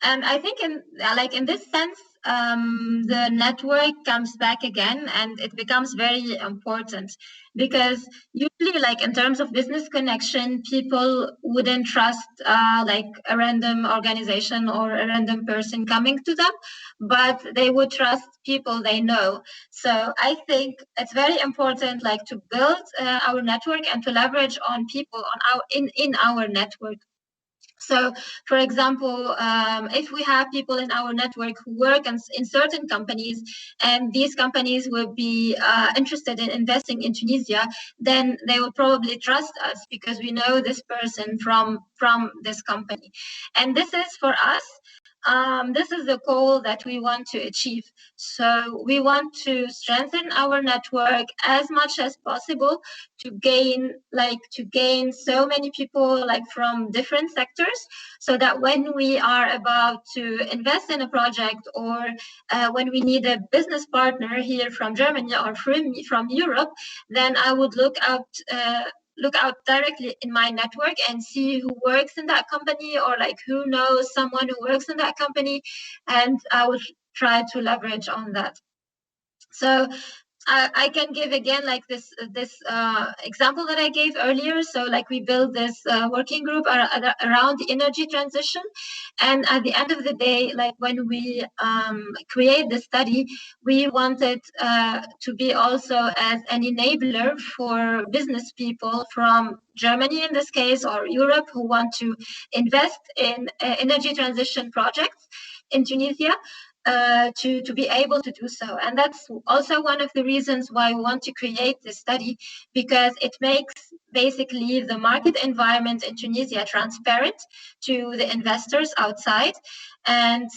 And I think in this sense, the network comes back again, and it becomes very important, because usually, like in terms of business connection, people wouldn't trust like a random organization or a random person coming to them, but they would trust people they know. So I think it's very important, like, to build our network and to leverage on people on our in our network. So, for example, if we have people in our network who work in certain companies, and these companies will be interested in investing in Tunisia, then they will probably trust us because we know this person from this company. And this is for us. This is the goal that we want to achieve. So we want to strengthen our network as much as possible to gain so many people, like, from different sectors, so that when we are about to invest in a project, or when we need a business partner here from Germany or from Europe, then I would look out directly in my network and see who works in that company, or like who knows someone who works in that company, and I would try to leverage on that. So I can give again, like, this example that I gave earlier. So, like, we built this working group around the energy transition, and at the end of the day, like, when we create the study, we wanted to be also as an enabler for business people from Germany in this case, or Europe, who want to invest in energy transition projects in Tunisia, to be able to do so. And that's also one of the reasons why we want to create this study, because it makes basically the market environment in Tunisia transparent to the investors outside. And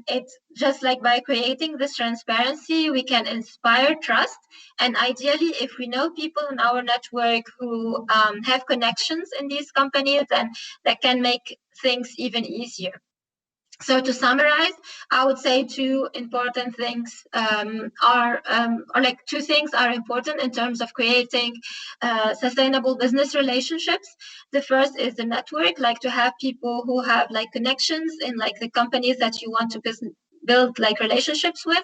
it's just like, by creating this transparency, we can inspire trust. And ideally, if we know people in our network who have connections in these companies, then that can make things even easier. So to summarize, I would say two important things two things are important in terms of creating sustainable business relationships. The first is the network, like to have people who have like connections in like the companies that you want to build like relationships with.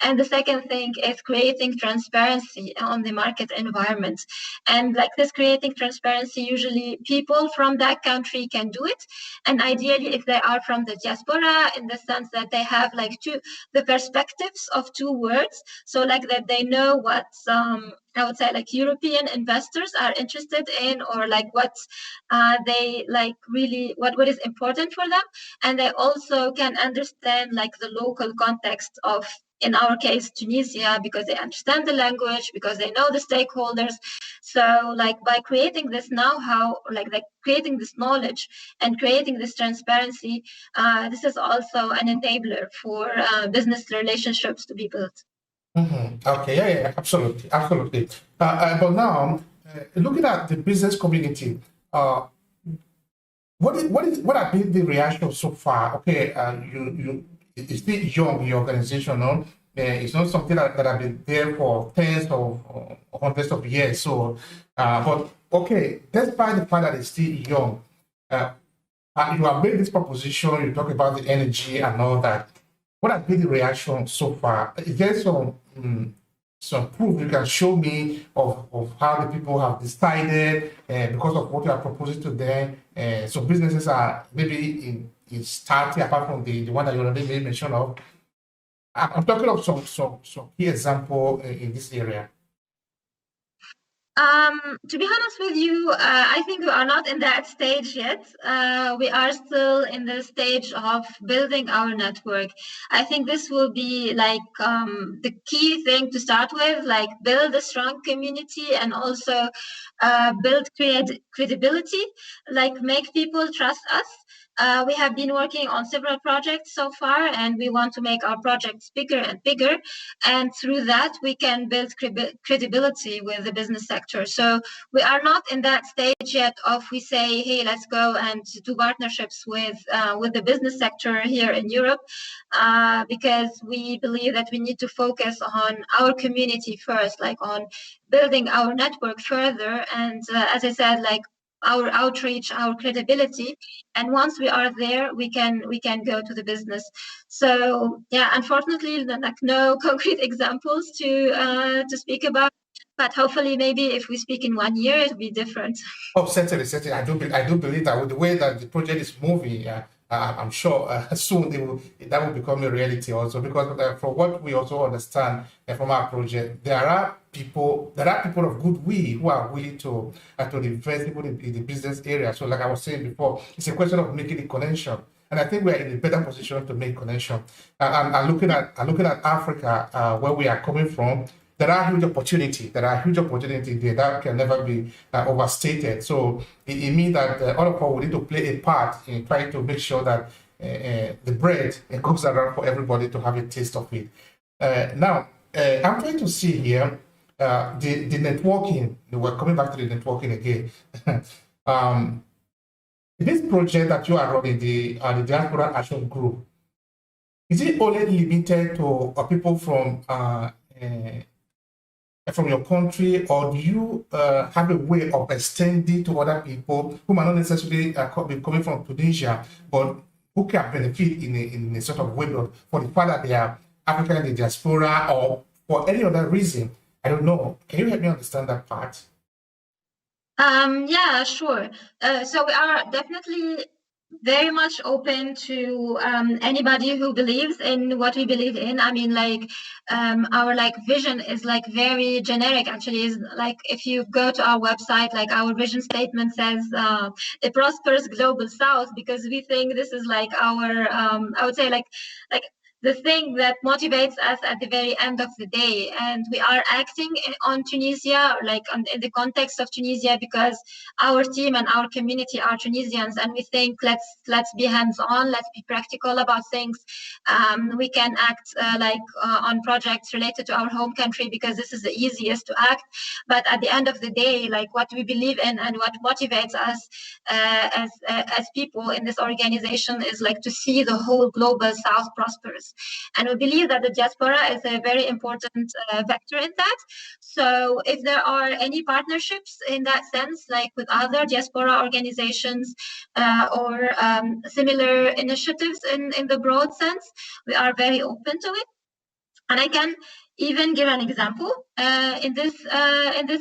And the second thing is creating transparency on the market environment. And like this creating transparency, usually people from that country can do it. And ideally, if they are from the diaspora, in the sense that they have like the perspectives of two worlds, so like that they know what I would say like European investors are interested in, or like what they like really what is important for them, and they also can understand like the local context of, in our case, Tunisia, because they understand the language, because they know the stakeholders. So like by creating this know-how, like creating this knowledge and creating this transparency, this is also an enabler for business relationships to be built. Okay, yeah, absolutely, absolutely. But now, looking at the business community, what have been the reaction so far? Okay, it's still young, your organization, no? It's not something that have been there for tens or hundreds of years. So, but okay, despite the fact that it's still young, you have made this proposition. You talk about the energy and all that. What has been the reaction so far? Is there some proof you can show me of how the people have decided because of what you are proposing to them? So businesses are maybe in starting, apart from the one that you already made mention of. I'm talking of some key example in this area. To be honest with you, I think we are not in that stage yet. We are still in the stage of building our network. I think this will be like the key thing to start with, like build a strong community, and also build credibility, like make people trust us. We have been working on several projects so far, and we want to make our projects bigger and bigger. And through that, we can build credibility with the business sector. So we are not in that stage yet of we say, hey, let's go and do partnerships with the business sector here in Europe, because we believe that we need to focus on our community first, like on building our network further. And as I said, like our outreach, our credibility, and once we are there, we can go to the business. So yeah, unfortunately, like no concrete examples to speak about, but hopefully, maybe if we speak in 1 year, it'll be different. Oh, certainly, certainly. I do believe that with the way that the project is moving, I'm sure soon that will become a reality also. Because from what we also understand from our project, there are people of goodwill who are willing to invest people in the business area. So, like I was saying before, it's a question of making the connection. And I think we are in a better position to make connection. And looking at Africa, where we are coming from, there are huge opportunities. There are huge opportunities there that can never be overstated. So it means that all of us will need to play a part in trying to make sure that the bread goes around for everybody to have a taste of it. Now, I'm trying to see here the networking. We're coming back to the networking again. This project that you are running, the Diaspora Action Group, is it only limited to people from your country, or do you have a way of extending to other people who might not necessarily be coming from Tunisia, but who can benefit in a sort of way for the fact that they are African in the diaspora, or for any other reason? I don't know. Can you help me understand that part? Yeah, sure. So we are definitely very much open to anybody who believes in what we believe in. I mean, like our vision is very generic. Actually, is if you go to our website, our vision statement says a prosperous global South, because we think this is our I would say the thing that motivates us at the very end of the day. And we are acting on Tunisia, in the context of Tunisia, because our team and our community are Tunisians, and we think let's be hands-on, let's be practical about things. We can act on projects related to our home country because this is the easiest to act. But at the end of the day, what we believe in and what motivates us as people in this organization is to see the whole global South prospers. And we believe that the diaspora is a very important vector in that. So if there are any partnerships in that sense, with other diaspora organizations or similar initiatives in the broad sense, we are very open to it. And I can even give an example in this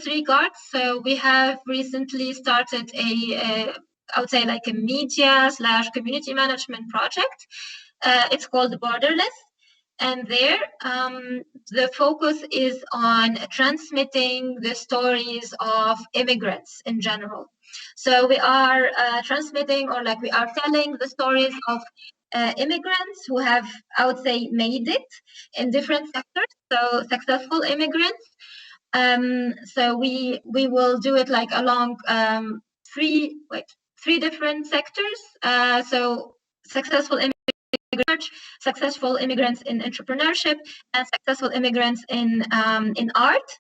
regard. So we have recently started I would say a media/community management project. It's called Borderless. And there, the focus is on transmitting the stories of immigrants in general. So we are transmitting, or we are telling the stories of immigrants who have, I would say, made it in different sectors. So successful immigrants. So we will do it along three different sectors. So successful immigrants, successful immigrants in entrepreneurship, and successful immigrants in art.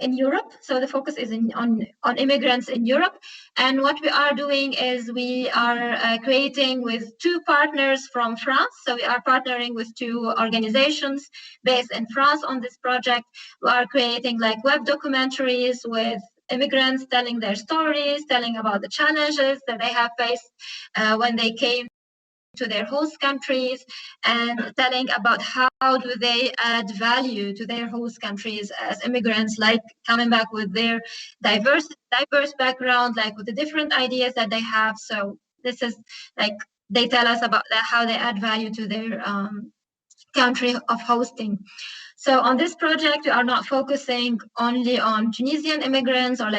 In Europe, so the focus is on immigrants in Europe. And what we are doing is we are creating with two partners from France. So we are partnering with two organizations based in France on this project. We are creating web documentaries with immigrants telling their stories, telling about the challenges that they have faced when they came to their host countries, and telling about how do they add value to their host countries as immigrants, coming back with their diverse background, with the different ideas that they have. So this is they tell us about how they add value to their country of hosting. So on this project, we are not focusing only on Tunisian immigrants or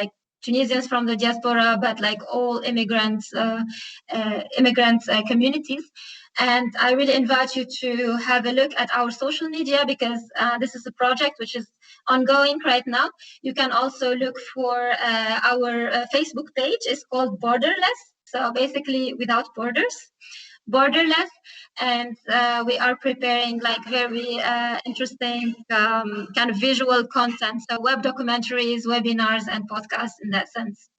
Tunisians from the diaspora, but all immigrants communities. And I really invite you to have a look at our social media, because this is a project which is ongoing right now. You can also look for our Facebook page. It's called Borderless. So basically without borders. Borderless. And we are preparing very interesting kind of visual content, so web documentaries, webinars, and podcasts in that sense.